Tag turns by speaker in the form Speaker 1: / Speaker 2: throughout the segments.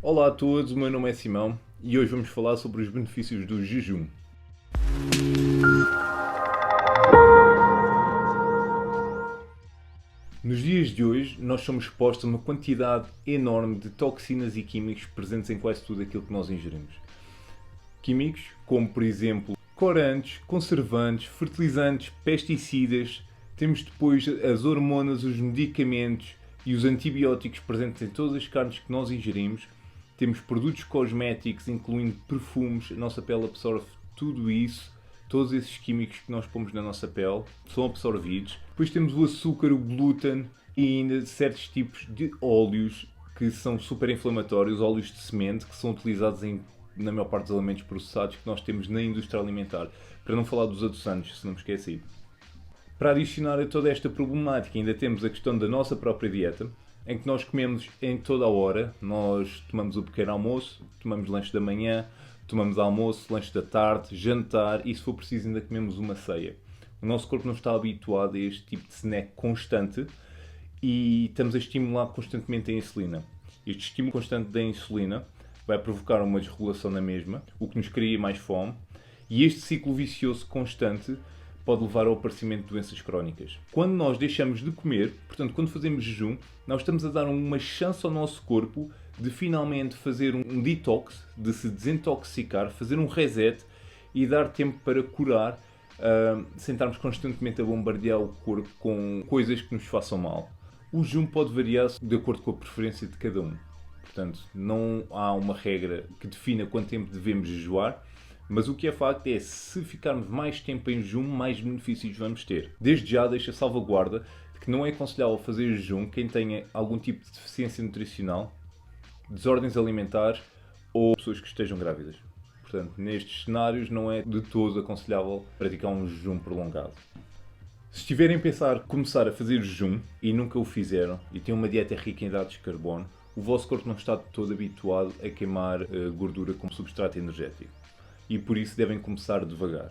Speaker 1: Olá a todos, o meu nome é Simão e hoje vamos falar sobre os benefícios do jejum. Nos dias de hoje, nós somos expostos a uma quantidade enorme de toxinas e químicos presentes em quase tudo aquilo que nós ingerimos. Químicos como, por exemplo, corantes, conservantes, fertilizantes, pesticidas. Temos depois as hormonas, os medicamentos e os antibióticos presentes em todas as carnes que nós ingerimos. Temos produtos cosméticos, incluindo perfumes. A nossa pele absorve tudo isso. Todos esses químicos que nós pomos na nossa pele são absorvidos. Depois temos o açúcar, o glúten e ainda certos tipos de óleos que são super inflamatórios, óleos de semente, que são utilizados na maior parte dos alimentos processados que nós temos na indústria alimentar. Para não falar dos adoçantes, se não me esqueci. Para adicionar a toda esta problemática, ainda temos a questão da nossa própria dieta, em que nós comemos em toda a hora. Nós tomamos o pequeno almoço, tomamos lanche da manhã, tomamos almoço, lanche da tarde, jantar e, se for preciso, ainda comemos uma ceia. O nosso corpo não está habituado a este tipo de snack constante e estamos a estimular constantemente a insulina. Este estímulo constante da insulina vai provocar uma desregulação na mesma, o que nos cria mais fome, e este ciclo vicioso constante pode levar ao aparecimento de doenças crónicas. Quando nós deixamos de comer, portanto, quando fazemos jejum, nós estamos a dar uma chance ao nosso corpo de finalmente fazer um detox, de se desintoxicar, fazer um reset e dar tempo para curar, sem estarmos constantemente a bombardear o corpo com coisas que nos façam mal. O jejum pode variar de acordo com a preferência de cada um. Portanto, não há uma regra que defina quanto tempo devemos jejuar, mas o que é facto é, se ficarmos mais tempo em jejum, mais benefícios vamos ter. Desde já deixa salvaguarda de que não é aconselhável fazer jejum quem tenha algum tipo de deficiência nutricional, desordens alimentares ou pessoas que estejam grávidas. Portanto, nestes cenários não é de todo aconselhável praticar um jejum prolongado. Se estiverem a pensar começar a fazer jejum e nunca o fizeram e têm uma dieta rica em hidratos de carbono, o vosso corpo não está de todo habituado a queimar gordura como substrato energético. E por isso devem começar devagar.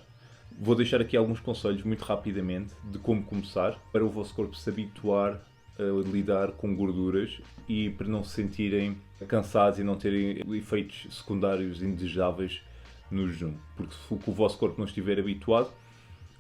Speaker 1: Vou deixar aqui alguns conselhos muito rapidamente de como começar para o vosso corpo se habituar a lidar com gorduras e para não se sentirem cansados e não terem efeitos secundários indesejáveis no jejum. Porque se o vosso corpo não estiver habituado,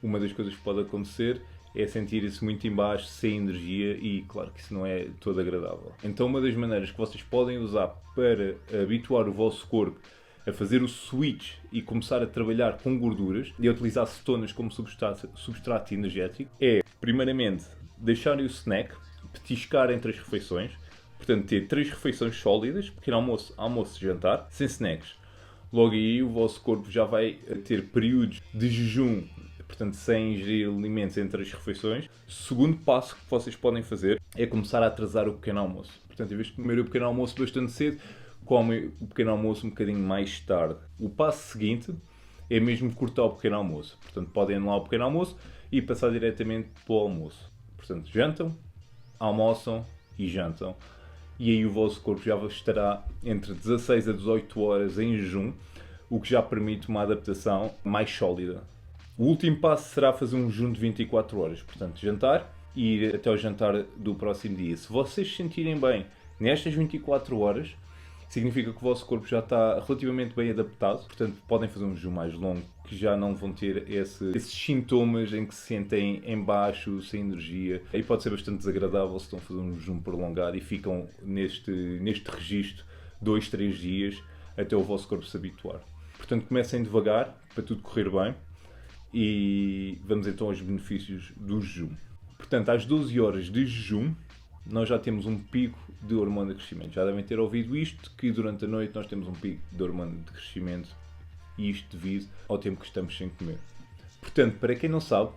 Speaker 1: uma das coisas que pode acontecer é sentir-se muito em baixo, sem energia e claro que isso não é todo agradável. Então uma das maneiras que vocês podem usar para habituar o vosso corpo a fazer o switch e começar a trabalhar com gorduras e a utilizar cetonas como substrato energético é, primeiramente, deixarem o snack petiscar entre as refeições, portanto ter 3 refeições sólidas, pequeno almoço, almoço e jantar, sem snacks. Logo aí o vosso corpo já vai ter períodos de jejum, portanto sem ingerir alimentos entre as refeições. O segundo passo que vocês podem fazer é começar a atrasar o pequeno almoço. Portanto, em vez de comer o pequeno almoço bastante cedo, comem o pequeno almoço um bocadinho mais tarde. O passo seguinte é mesmo cortar o pequeno almoço. Portanto, podem anular o pequeno almoço e passar diretamente para o almoço. Portanto, jantam, almoçam e jantam. E aí o vosso corpo já estará entre 16 a 18 horas em jejum, o que já permite uma adaptação mais sólida. O último passo será fazer um jejum de 24 horas. Portanto, jantar e ir até o jantar do próximo dia. Se vocês se sentirem bem nestas 24 horas, significa que o vosso corpo já está relativamente bem adaptado, portanto podem fazer um jejum mais longo, que já não vão ter esses sintomas em que se sentem em baixo, sem energia. Aí pode ser bastante desagradável se estão a fazer um jejum prolongado e ficam neste registro 2, 3 dias até o vosso corpo se habituar. Portanto, comecem devagar para tudo correr bem e vamos então aos benefícios do jejum. Portanto, às 12 horas de jejum, nós já temos um pico de hormona de crescimento. Já devem ter ouvido isto, que durante a noite nós temos um pico de hormona de crescimento e isto devido ao tempo que estamos sem comer. Portanto, para quem não sabe,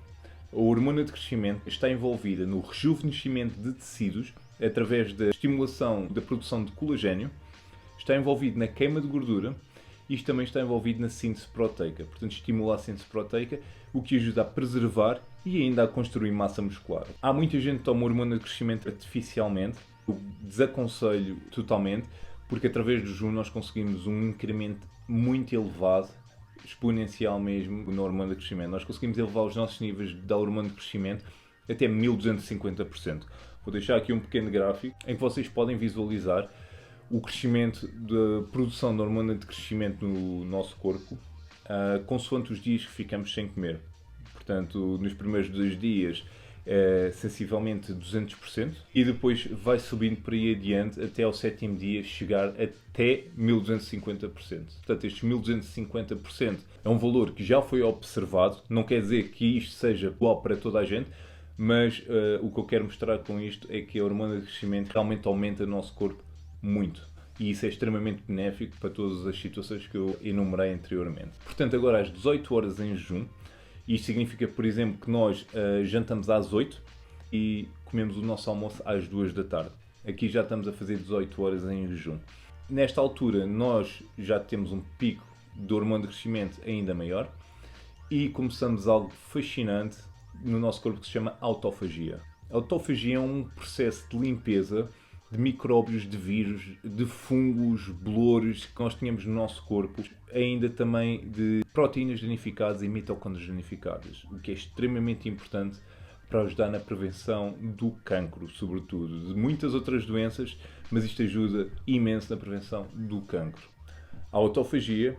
Speaker 1: a hormona de crescimento está envolvida no rejuvenescimento de tecidos através da estimulação da produção de colagênio, está envolvido na queima de gordura e isto também está envolvido na síntese proteica. Portanto, estimula a síntese proteica, o que ajuda a preservar e ainda a construir massa muscular. Há muita gente que toma hormona de crescimento artificialmente. Eu desaconselho totalmente, porque através do jejum nós conseguimos um incremento muito elevado, exponencial mesmo, na hormona de crescimento. Nós conseguimos elevar os nossos níveis da hormona de crescimento até 1250%. Vou deixar aqui um pequeno gráfico em que vocês podem visualizar o crescimento da produção da hormona de crescimento no nosso corpo, consoante os dias que ficamos sem comer. Portanto, nos primeiros 2 dias é sensivelmente 200% e depois vai subindo por aí adiante até ao 7º dia chegar até 1250%. Portanto, estes 1250% é um valor que já foi observado, não quer dizer que isto seja igual para toda a gente, mas o que eu quero mostrar com isto é que a hormona de crescimento realmente aumenta no nosso corpo muito. E isso é extremamente benéfico para todas as situações que eu enumerei anteriormente. Portanto, agora às 18 horas em jejum, isto significa, por exemplo, que nós jantamos às 8 e comemos o nosso almoço às 2 da tarde. Aqui já estamos a fazer 18 horas em jejum. Nesta altura, nós já temos um pico de hormona de crescimento ainda maior e começamos algo fascinante no nosso corpo que se chama autofagia. A autofagia é um processo de limpeza de micróbios, de vírus, de fungos, bolores que nós tínhamos no nosso corpo, ainda também de proteínas danificadas e mitocôndrias danificadas, o que é extremamente importante para ajudar na prevenção do cancro, sobretudo, de muitas outras doenças, mas isto ajuda imenso na prevenção do cancro. A autofagia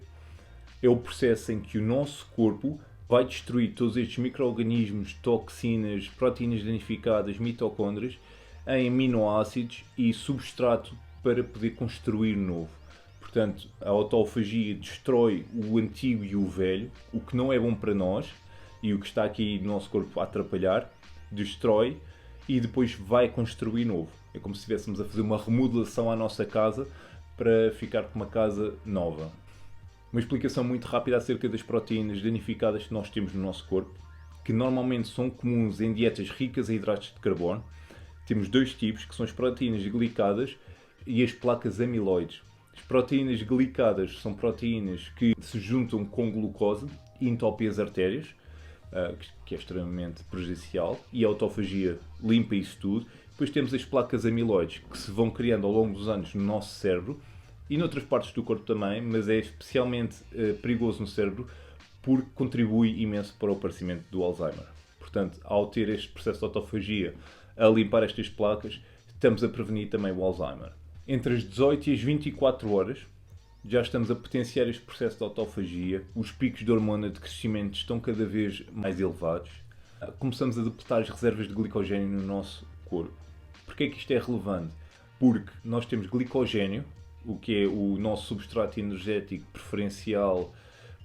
Speaker 1: é o processo em que o nosso corpo vai destruir todos estes micro-organismos, toxinas, proteínas danificadas, mitocôndrias, em aminoácidos e substrato para poder construir novo. Portanto, a autofagia destrói o antigo e o velho, o que não é bom para nós e o que está aqui no nosso corpo a atrapalhar, destrói e depois vai construir novo. É como se estivéssemos a fazer uma remodelação à nossa casa para ficar com uma casa nova. Uma explicação muito rápida acerca das proteínas danificadas que nós temos no nosso corpo, que normalmente são comuns em dietas ricas em hidratos de carbono. Temos 2 tipos, que são as proteínas glicadas e as placas amiloides. As proteínas glicadas são proteínas que se juntam com glucose e entopem as artérias, que é extremamente prejudicial, e a autofagia limpa isso tudo. Depois temos as placas amiloides, que se vão criando ao longo dos anos no nosso cérebro e noutras partes do corpo também, mas é especialmente perigoso no cérebro porque contribui imenso para o aparecimento do Alzheimer. Portanto, ao ter este processo de autofagia a limpar estas placas, estamos a prevenir também o Alzheimer. Entre as 18 e as 24 horas, já estamos a potenciar este processo de autofagia, os picos de hormona de crescimento estão cada vez mais elevados, começamos a depletar as reservas de glicogênio no nosso corpo. Porquê é que isto é relevante? Porque nós temos glicogênio, o que é o nosso substrato energético preferencial,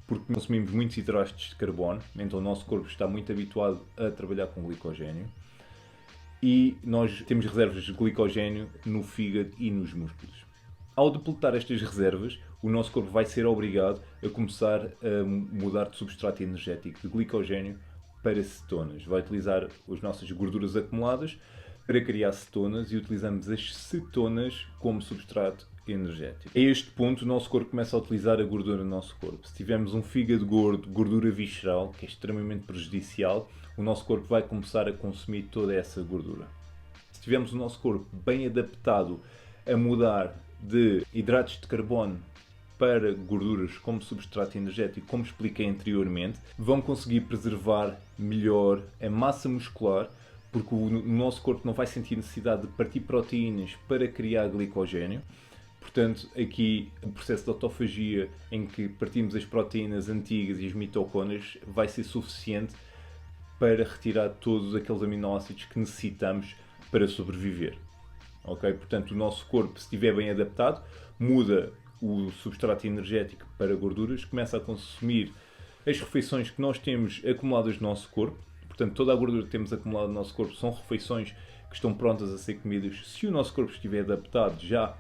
Speaker 1: porque consumimos muitos hidratos de carbono, então o nosso corpo está muito habituado a trabalhar com glicogênio. E nós temos reservas de glicogênio no fígado e nos músculos. Ao depletar estas reservas, o nosso corpo vai ser obrigado a começar a mudar de substrato energético de glicogênio para cetonas. Vai utilizar as nossas gorduras acumuladas para criar cetonas e utilizamos as cetonas como substrato energético. A este ponto, o nosso corpo começa a utilizar a gordura no nosso corpo. Se tivermos um fígado gordo, gordura visceral, que é extremamente prejudicial, o nosso corpo vai começar a consumir toda essa gordura. Se tivermos o nosso corpo bem adaptado a mudar de hidratos de carbono para gorduras como substrato energético, como expliquei anteriormente, vão conseguir preservar melhor a massa muscular, porque o nosso corpo não vai sentir necessidade de partir proteínas para criar glicogênio. Portanto, aqui o processo de autofagia em que partimos as proteínas antigas e as mitocôndrias vai ser suficiente para retirar todos aqueles aminoácidos que necessitamos para sobreviver. Ok? Portanto, o nosso corpo, se estiver bem adaptado, muda o substrato energético para gorduras, começa a consumir as refeições que nós temos acumuladas no nosso corpo. Portanto, toda a gordura que temos acumulada no nosso corpo são refeições que estão prontas a ser comidas se o nosso corpo estiver adaptado já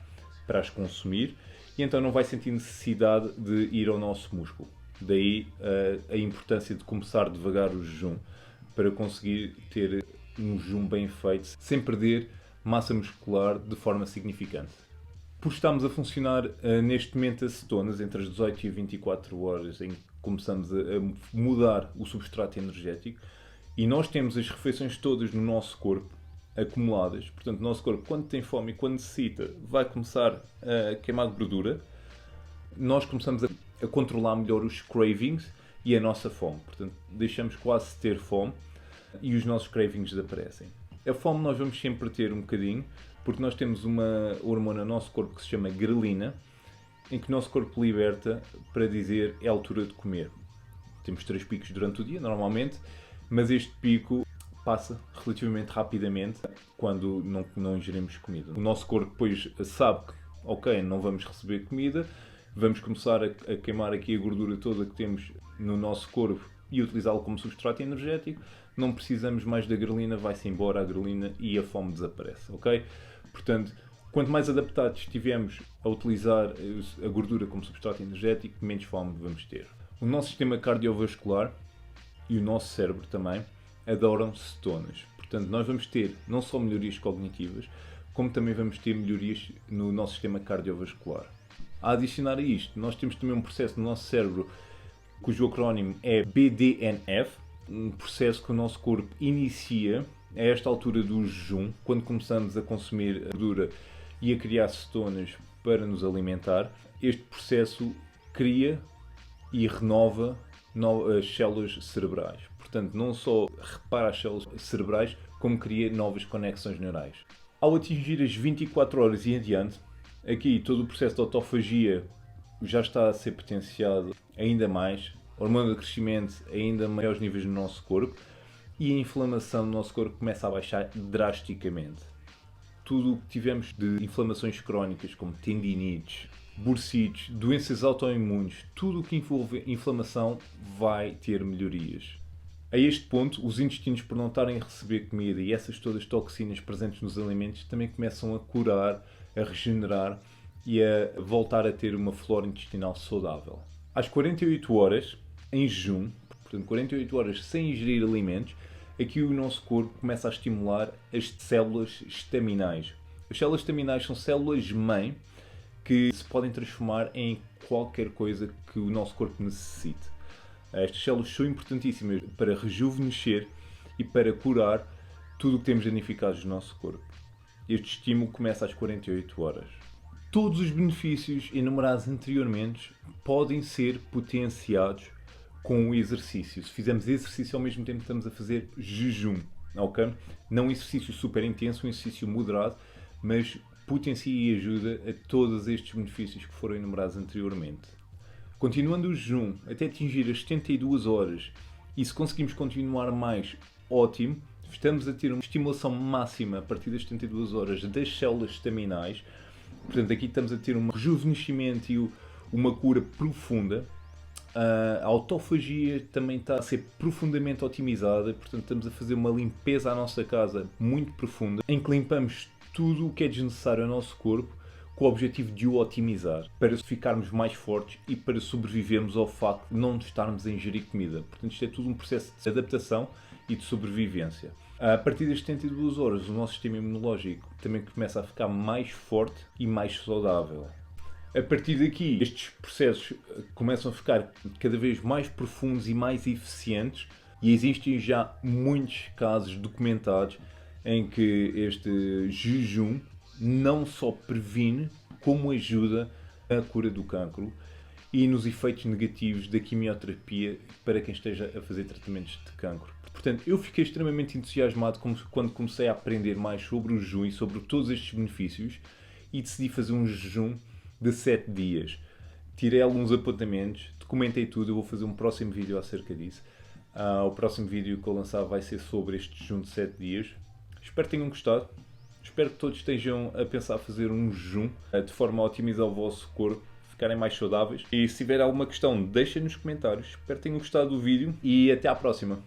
Speaker 1: para as consumir, e então não vai sentir necessidade de ir ao nosso músculo. Daí a importância de começar devagar o jejum, para conseguir ter um jejum bem feito, sem perder massa muscular de forma significante. Por estarmos a funcionar neste momento a cetonas, entre as 18 e 24 horas, em que começamos a mudar o substrato energético, e nós temos as refeições todas no nosso corpo, acumuladas. Portanto, o nosso corpo, quando tem fome e quando necessita, vai começar a queimar gordura. Nós começamos a controlar melhor os cravings e a nossa fome. Portanto, deixamos quase de ter fome e os nossos cravings desaparecem. A fome nós vamos sempre ter um bocadinho, porque nós temos uma hormona no nosso corpo que se chama grelina, em que o nosso corpo liberta para dizer é a altura de comer. Temos 3 picos durante o dia, normalmente, mas este pico passa relativamente rapidamente quando não ingerimos comida. O nosso corpo depois sabe que, ok, não vamos receber comida, vamos começar a queimar aqui a gordura toda que temos no nosso corpo e utilizá-lo como substrato energético. Não precisamos mais da grelina, vai-se embora a grelina e a fome desaparece, ok? Portanto, quanto mais adaptados estivermos a utilizar a gordura como substrato energético, menos fome vamos ter. O nosso sistema cardiovascular e o nosso cérebro também adoram cetonas. Portanto, nós vamos ter não só melhorias cognitivas, como também vamos ter melhorias no nosso sistema cardiovascular. A adicionar a isto, nós temos também um processo no nosso cérebro cujo acrónimo é BDNF, um processo que o nosso corpo inicia a esta altura do jejum, quando começamos a consumir gordura e a criar cetonas para nos alimentar. Este processo cria e renova as células cerebrais. Portanto, não só repara as células cerebrais, como cria novas conexões neurais. Ao atingir as 24 horas e adiante, aqui todo o processo de autofagia já está a ser potenciado ainda mais, a hormona do crescimento ainda maiores níveis no nosso corpo e a inflamação no nosso corpo começa a baixar drasticamente. Tudo o que tivemos de inflamações crónicas, como tendinites, bursites, doenças autoimunes, tudo o que envolve inflamação vai ter melhorias. A este ponto, os intestinos, por não estarem a receber comida e essas todas as toxinas presentes nos alimentos, também começam a curar, a regenerar e a voltar a ter uma flora intestinal saudável. Às 48 horas, em jejum, portanto 48 horas sem ingerir alimentos, aqui o nosso corpo começa a estimular as células estaminais. As células estaminais são células-mãe que se podem transformar em qualquer coisa que o nosso corpo necessite. Estas células são importantíssimas para rejuvenescer e para curar tudo o que temos danificados no nosso corpo. Este estímulo começa às 48 horas. Todos os benefícios enumerados anteriormente podem ser potenciados com o exercício. Se fizermos exercício ao mesmo tempo que estamos a fazer jejum, ok? Não um exercício super intenso, um exercício moderado, mas potencia e ajuda a todos estes benefícios que foram enumerados anteriormente. Continuando o jejum até atingir as 72 horas, e se conseguimos continuar mais, ótimo, estamos a ter uma estimulação máxima a partir das 72 horas das células estaminais. Portanto, aqui estamos a ter um rejuvenescimento e uma cura profunda. A autofagia também está a ser profundamente otimizada, portanto estamos a fazer uma limpeza à nossa casa muito profunda, em que limpamos tudo o que é desnecessário ao nosso corpo, com o objetivo de o otimizar, para ficarmos mais fortes e para sobrevivermos ao facto de não estarmos a ingerir comida. Portanto, isto é tudo um processo de adaptação e de sobrevivência. A partir das 72 horas, o nosso sistema imunológico também começa a ficar mais forte e mais saudável. A partir daqui, estes processos começam a ficar cada vez mais profundos e mais eficientes, e existem já muitos casos documentados em que este jejum não só previne, como ajuda na cura do cancro e nos efeitos negativos da quimioterapia para quem esteja a fazer tratamentos de cancro. Portanto, eu fiquei extremamente entusiasmado quando comecei a aprender mais sobre o jejum e sobre todos estes benefícios e decidi fazer um jejum de 7 dias. Tirei alguns apontamentos, documentei tudo, eu vou fazer um próximo vídeo acerca disso. O próximo vídeo que eu lançar vai ser sobre este jejum de 7 dias. Espero que tenham gostado. Espero que todos estejam a pensar fazer um jejum de forma a otimizar o vosso corpo, ficarem mais saudáveis. E se tiver alguma questão, deixem nos comentários. Espero que tenham gostado do vídeo e até à próxima.